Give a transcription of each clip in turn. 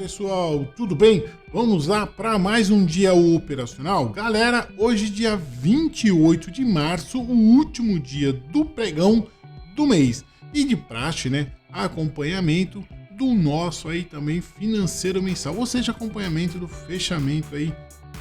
pessoal, tudo bem? Vamos lá para mais um dia operacional? Galera, hoje dia 28 de março, o último dia do pregão do mês. E de praxe, né, acompanhamento do nosso aí também financeiro mensal, ou seja, acompanhamento do fechamento aí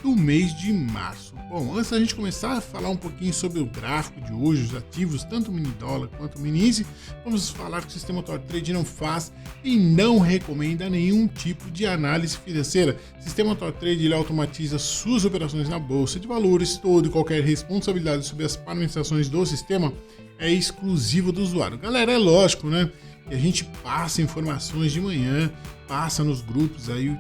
do mês de março. Bom, antes da gente começar a falar um pouquinho sobre o gráfico de hoje, os ativos, tanto o mini dólar quanto o mini índice, vamos falar que o sistema TorTrade não faz e não recomenda nenhum tipo de análise financeira. O sistema TorTrade ele automatiza suas operações na bolsa de valores, toda e qualquer responsabilidade sobre as parametrizações do sistema é exclusiva do usuário. Galera, é lógico, né, que a gente passa informações de manhã, passa nos grupos aí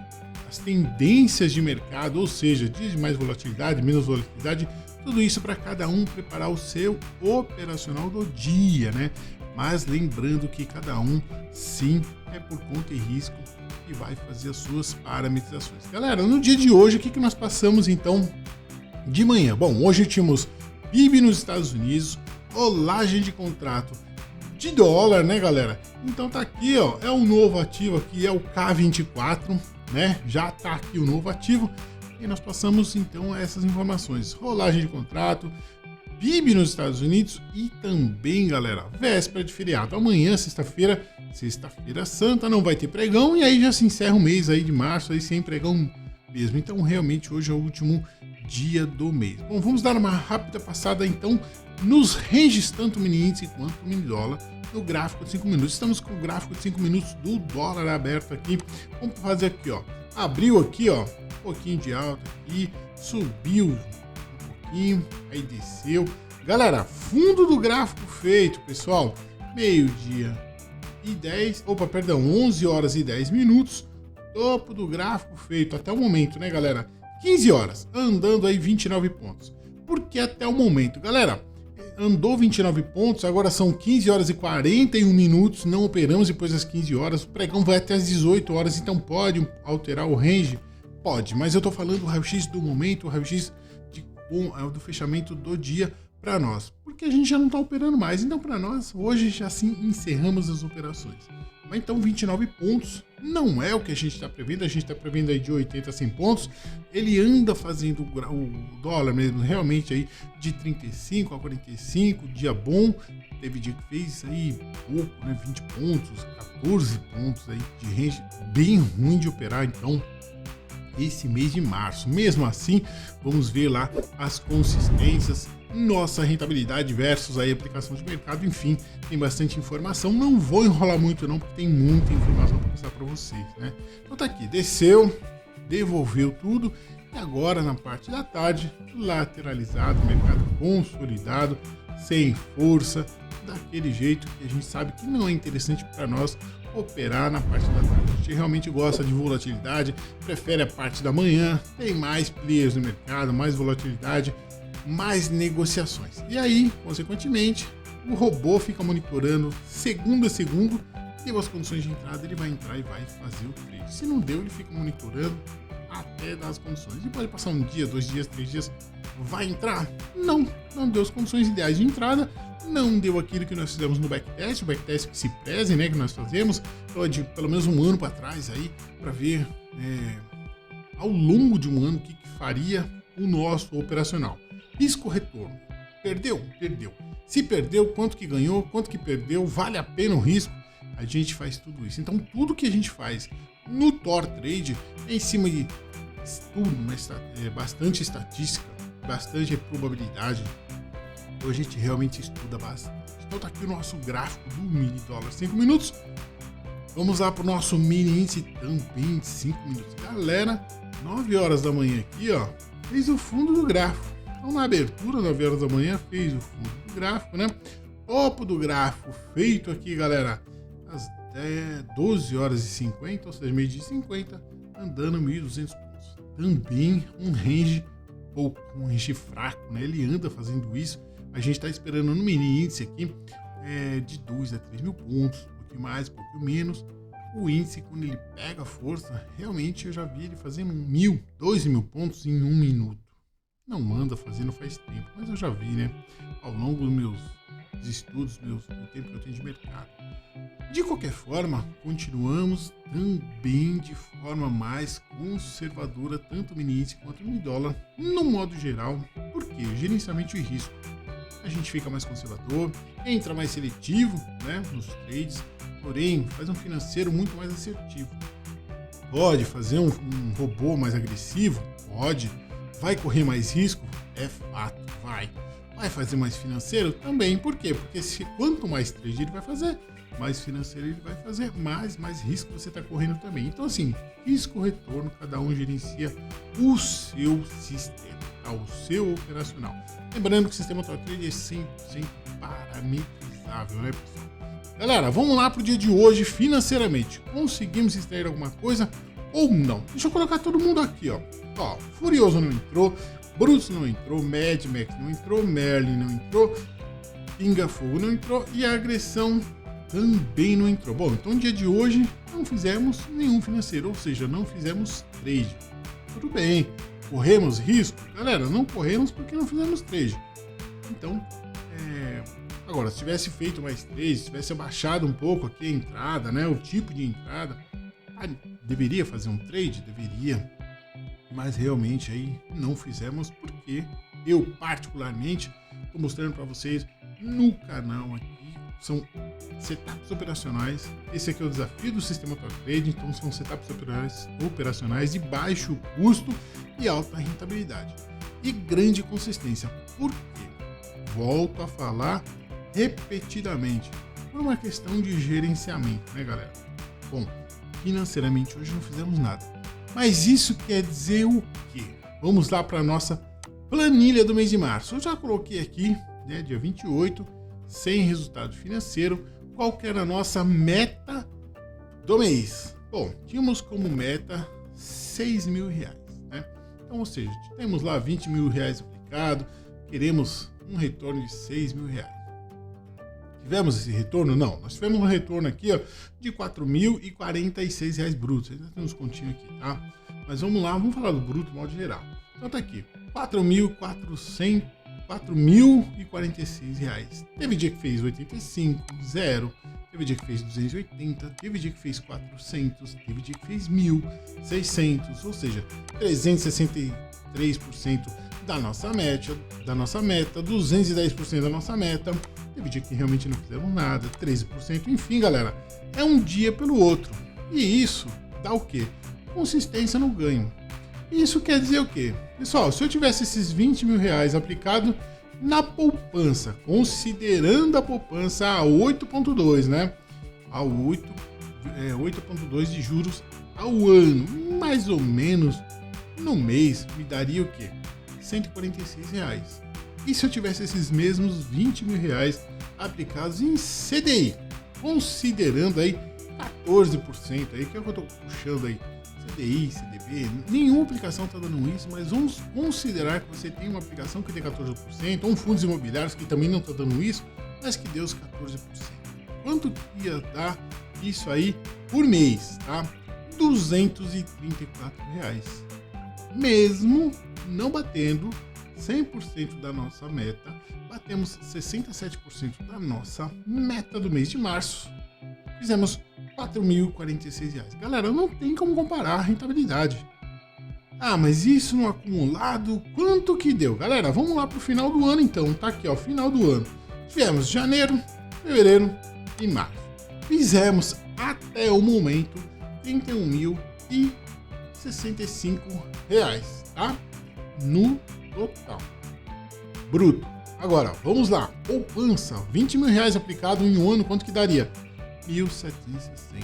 as tendências de mercado, ou seja, dias de mais volatilidade, menos volatilidade, tudo isso para cada um preparar o seu operacional do dia, né? Mas lembrando que cada um, sim, é por conta e risco e vai fazer as suas parametrizações. Galera, no dia de hoje, o que nós passamos então de manhã? Bom, hoje tínhamos PIB nos Estados Unidos, rolagem de contrato de dólar, né, galera? Então tá aqui, ó, é um novo ativo aqui, é o K24, né? Já tá aqui o novo ativo e nós passamos então essas informações. Rolagem de contrato, PIB nos Estados Unidos e também, galera, véspera de feriado. Amanhã, sexta-feira santa, não vai ter pregão e aí já se encerra o mês aí de março aí sem pregão mesmo. Então, realmente hoje é o último dia do mês. Bom, vamos dar uma rápida passada então nos ranges, tanto o mini índice quanto o mini dólar, no gráfico de 5 minutos. Estamos com o gráfico de 5 minutos do dólar aberto aqui. Vamos fazer aqui, ó. Abriu aqui, ó, um pouquinho de alta aqui, subiu um pouquinho, aí desceu. Galera, fundo do gráfico feito, pessoal. Meio-dia e 11 horas e 10 minutos. Topo do gráfico feito até o momento, né, galera? 15 horas, andando aí 29 pontos. Por que até o momento? Galera, andou 29 pontos, agora são 15 horas e 41 minutos, não operamos depois das 15 horas, o pregão vai até as 18 horas, então pode alterar o range? Pode, mas eu tô falando do raio-x do momento, o raio-x do fechamento do dia para nós, porque a gente já não tá operando mais, então para nós, hoje já assim encerramos as operações. Mas então 29 pontos não é o que a gente está prevendo, a gente está prevendo aí de 80 a 100 pontos, ele anda fazendo o dólar mesmo, realmente aí de 35 a 45, dia bom, teve dia que fez aí pouco, né, 20 pontos, 14 pontos aí de range, bem ruim de operar, então esse mês de março. Mesmo assim, vamos ver lá as consistências, nossa rentabilidade versus aí a aplicação de mercado, enfim, tem bastante informação, não vou enrolar muito não, porque tem muita informação para passar para vocês, né? Então tá aqui, desceu, devolveu tudo, e agora na parte da tarde, lateralizado, mercado consolidado, sem força, daquele jeito que a gente sabe que não é interessante para nós operar na parte da tarde. A gente realmente gosta de volatilidade, prefere a parte da manhã, tem mais players no mercado, mais volatilidade, mais negociações. E aí, consequentemente, o robô fica monitorando segundo a segundo, deu as condições de entrada, ele vai entrar e vai fazer o trade. Se não deu, ele fica monitorando até dar as condições. E pode passar um dia, 2 dias, 3 dias, vai entrar? Não deu as condições ideais de entrada, não deu aquilo que nós fizemos no backtest, o backtest que se preze, né, que nós fazemos, de pelo menos um ano para trás aí, para ver ao longo de um ano o que faria o nosso operacional. Risco retorno. Perdeu? Perdeu. Se perdeu, quanto que ganhou, quanto que perdeu, vale a pena o risco? A gente faz tudo isso. Então, tudo que a gente faz no TorTrade é em cima de estudo, bastante estatística, bastante probabilidade. Então, a gente realmente estuda bastante. Então, tá aqui o nosso gráfico do mini dólar 5 minutos. Vamos lá para o nosso mini índice também 5 minutos. Galera, 9 horas da manhã aqui, ó, fez o fundo do gráfico. Então, na abertura, 9 horas da manhã, fez o fundo do gráfico, né? Topo do gráfico feito aqui, galera, às 12 horas e 50, ou seja, meio-dia e 50, andando 1.200 pontos. Também um range pouco, um range fraco, né? Ele anda fazendo isso. A gente está esperando no mini índice aqui de 2 a 3 mil pontos, um pouquinho mais, um pouquinho menos. O índice, quando ele pega força, realmente eu já vi ele fazendo 1.000, 2.000 pontos em 1 minuto. Não anda fazendo faz tempo, mas eu já vi, né? Ao longo dos meus de estudos meus, do tempo que eu tenho de mercado. De qualquer forma, continuamos também de forma mais conservadora, tanto no índice quanto no dólar, no modo geral. Por quê? Gerenciamento de risco. A gente fica mais conservador, entra mais seletivo, né, nos trades, porém faz um financeiro muito mais assertivo. Pode fazer um robô mais agressivo? Pode. Vai correr mais risco? É fato, vai. Vai fazer mais financeiro? Também. Por quê? Porque quanto mais trade ele vai fazer, mais financeiro ele vai fazer, mais risco você está correndo também. Então, assim, risco-retorno, cada um gerencia o seu sistema, tá? O seu operacional. Lembrando que o sistema TorTrade é 100% parametrizável, né, pessoal? Galera, vamos lá pro dia de hoje financeiramente. Conseguimos extrair alguma coisa ou não? Deixa eu colocar todo mundo aqui, ó. Ó, Furioso não entrou, Brutus não entrou, Mad Max não entrou, Merlin não entrou, Pinga Fogo não entrou e a Agressão também não entrou. Bom, então no dia de hoje não fizemos nenhum financeiro, ou seja, não fizemos trade. Tudo bem, corremos risco? Galera, não corremos porque não fizemos trade. Então, agora, se tivesse feito mais trade, se tivesse abaixado um pouco aqui a entrada, né, o tipo de entrada, deveria fazer um trade? Deveria. Mas realmente aí não fizemos porque eu particularmente estou mostrando para vocês no canal aqui, são setups operacionais. Esse aqui é o desafio do sistema TorTrade, então são setups operacionais de baixo custo e alta rentabilidade e grande consistência. Por quê? Volto a falar repetidamente, por uma questão de gerenciamento, né, galera? Bom, financeiramente hoje não fizemos nada. Mas isso quer dizer o quê? Vamos lá para a nossa planilha do mês de março. Eu já coloquei aqui, né, dia 28, sem resultado financeiro, qual que era a nossa meta do mês. Bom, tínhamos como meta R$6.000, né? Então, ou seja, temos lá R$20.000 aplicado, queremos um retorno de R$6.000. Tivemos esse retorno? Não, nós tivemos um retorno aqui, ó, de R$4.046 brutos. Ainda tem uns continhos aqui, tá? Mas vamos lá, vamos falar do bruto de modo geral. Então tá aqui, R$4.046. Teve dia que fez 85, 0. Teve dia que fez 280, teve dia que fez 400, teve dia que fez 1.600, ou seja, 363% da nossa meta, 210% da nossa meta. Teve dia que realmente não fizemos nada, 13%, enfim, galera, é um dia pelo outro. E isso dá o quê? Consistência no ganho. Isso quer dizer o quê? Pessoal, se eu tivesse esses R$20.000 aplicado na poupança, considerando a poupança a 8,2, né? A 8,2 de juros ao ano, mais ou menos no mês, me daria o quê? R$146. E se eu tivesse esses mesmos R$20.000 aplicados em CDI, considerando aí 14% aí, que é o que eu tô puxando aí, CDI, CDB, nenhuma aplicação está dando isso, mas vamos considerar que você tem uma aplicação que tem 14%, ou fundos imobiliários que também não está dando isso, mas que deu os 14%. Quanto que ia dar isso aí por mês, tá? R$234. Mesmo não batendo 100% da nossa meta, batemos 67% da nossa meta do mês de março. Fizemos R$4.046. Galera, não tem como comparar a rentabilidade. Ah, mas isso no acumulado, quanto que deu? Galera, vamos lá pro final do ano então. Tá aqui, ó, final do ano. Tivemos janeiro, fevereiro e março. Fizemos até o momento R$31.065, tá? No total. Bruto. Agora, vamos lá. Poupança, R$20.000 aplicado em um ano, quanto que daria? 1.760.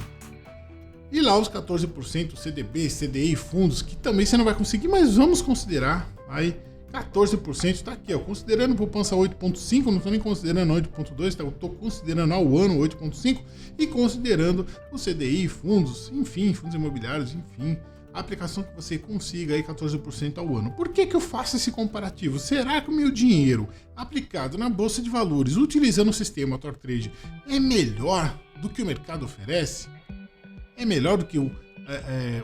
E lá os 14% CDB, CDI, fundos, que também você não vai conseguir, mas vamos considerar aí 14%, tá aqui, ó, considerando poupança 8.5, não estou nem considerando 8.2, tá? Eu estou considerando ao ano 8.5 e considerando o CDI, fundos, enfim, fundos imobiliários, enfim, a aplicação que você consiga aí 14% ao ano. Por que que eu faço esse comparativo? Será que o meu dinheiro aplicado na bolsa de valores, utilizando o sistema TorTrade, é melhor do que o mercado oferece? É melhor do que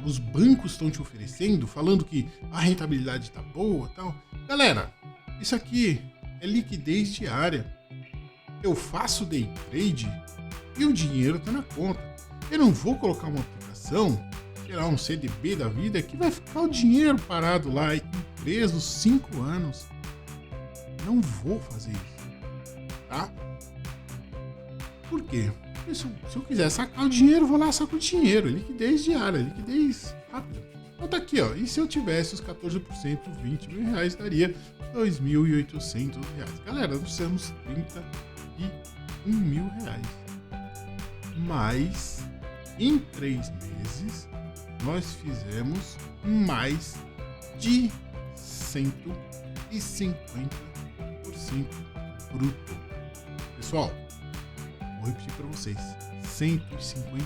os bancos estão te oferecendo, falando que a rentabilidade está boa e tal? Galera, isso aqui é liquidez diária. eu faço day trade e o dinheiro está na conta. Eu não vou colocar uma aplicação, sei lá, um CDB da vida, que vai ficar o dinheiro parado lá e preso 5 anos. Não vou fazer isso, tá? Por quê? Porque se eu quiser sacar o dinheiro, eu vou lá e saco o dinheiro. Liquidez diária, liquidez rápida. Então tá aqui, ó. E se eu tivesse os 14%, 20 mil reais, daria R$2.800. Galera, nós temos 31 mil reais. Mas em 3 meses nós fizemos mais de 150% bruto. Pessoal, vou repetir para vocês: 150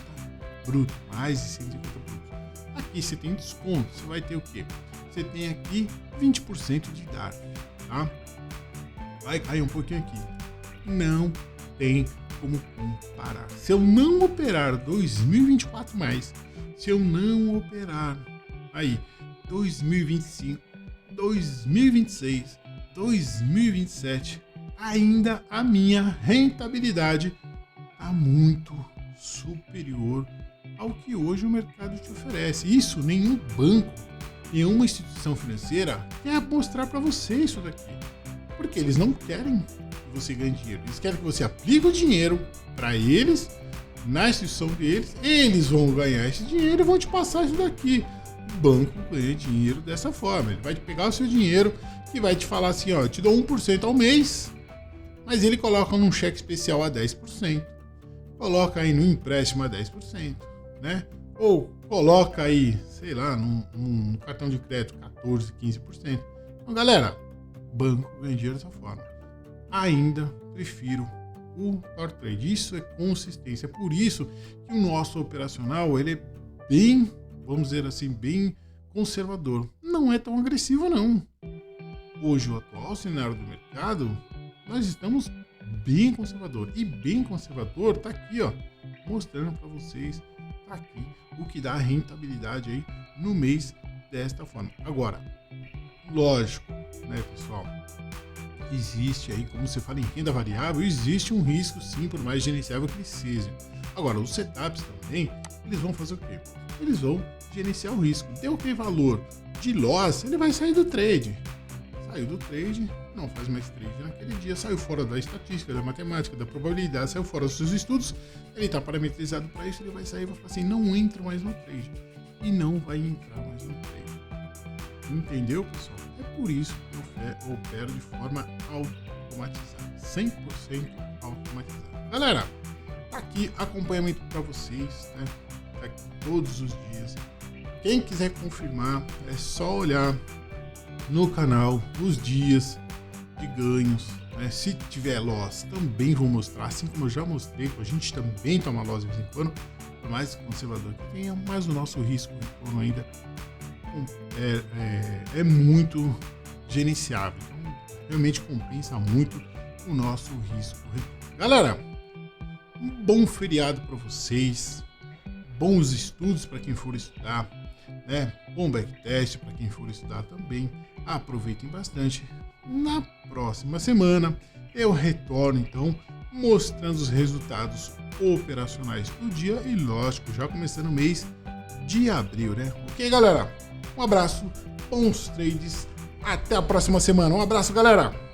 bruto, mais de 150 bruto. Aqui você tem desconto, você vai ter o quê? Você tem aqui 20% de DARF, tá? Vai cair um pouquinho aqui. Não tem como comparar. Se eu não operar 2024 mais, se eu não operar aí 2025, 2026, 2027, ainda a minha rentabilidade está muito superior ao que hoje o mercado te oferece. Isso nenhum banco, nenhuma instituição financeira quer mostrar para você isso daqui. Porque eles não querem que você ganhe dinheiro. Eles querem que você aplique o dinheiro para eles, na instituição deles, eles vão ganhar esse dinheiro e vão te passar isso daqui. O banco ganha dinheiro dessa forma. Ele vai te pegar o seu dinheiro e vai te falar assim, ó, eu te dou 1% ao mês, mas ele coloca num cheque especial a 10%. Coloca aí no empréstimo a 10%, né? Ou coloca aí, sei lá, num cartão de crédito 14%, 15%. Então, galera, banco ganha dinheiro dessa forma. Ainda prefiro o Tor Trade. Isso é consistência. É por isso que o nosso operacional ele é bem, vamos dizer assim, bem conservador. Não é tão agressivo, não. Hoje, o atual cenário do mercado, nós estamos bem conservador. E bem conservador tá aqui, ó, mostrando para vocês, tá aqui o que dá rentabilidade aí no mês desta forma. Agora, lógico, né, pessoal? Existe aí, como você fala em renda variável, existe um risco sim, por mais gerenciável que seja. Agora, os setups também, eles vão fazer o quê? Eles vão gerenciar o risco. Deu aquele valor de loss, ele vai sair do trade. Saiu do trade, não faz mais trade naquele dia, saiu fora da estatística, da matemática, da probabilidade, saiu fora dos seus estudos, ele está parametrizado para isso, ele vai sair e vai falar assim, não entra mais no trade. E não vai entrar mais no trade. Entendeu, pessoal? É por isso que eu opero de forma automatizada, 100% automatizada. Galera, tá aqui acompanhamento para vocês, né? Tá aqui todos os dias. Quem quiser confirmar, é só olhar no canal os dias de ganhos, né? Se tiver loss, também vou mostrar, assim como eu já mostrei, a gente também toma loss de vez em quando, por mais conservador que tenha, mas o nosso risco retorno ainda é muito gerenciável. Então, realmente compensa muito o nosso risco. Galera, um bom feriado para vocês, bons estudos para quem for estudar, né? Bom backtest para quem for estudar também. Aproveitem bastante. Na próxima semana eu retorno então mostrando os resultados operacionais do dia e, lógico, já começando o mês de abril, né? Ok, galera? Um abraço, bons trades, até a próxima semana. Um abraço, galera!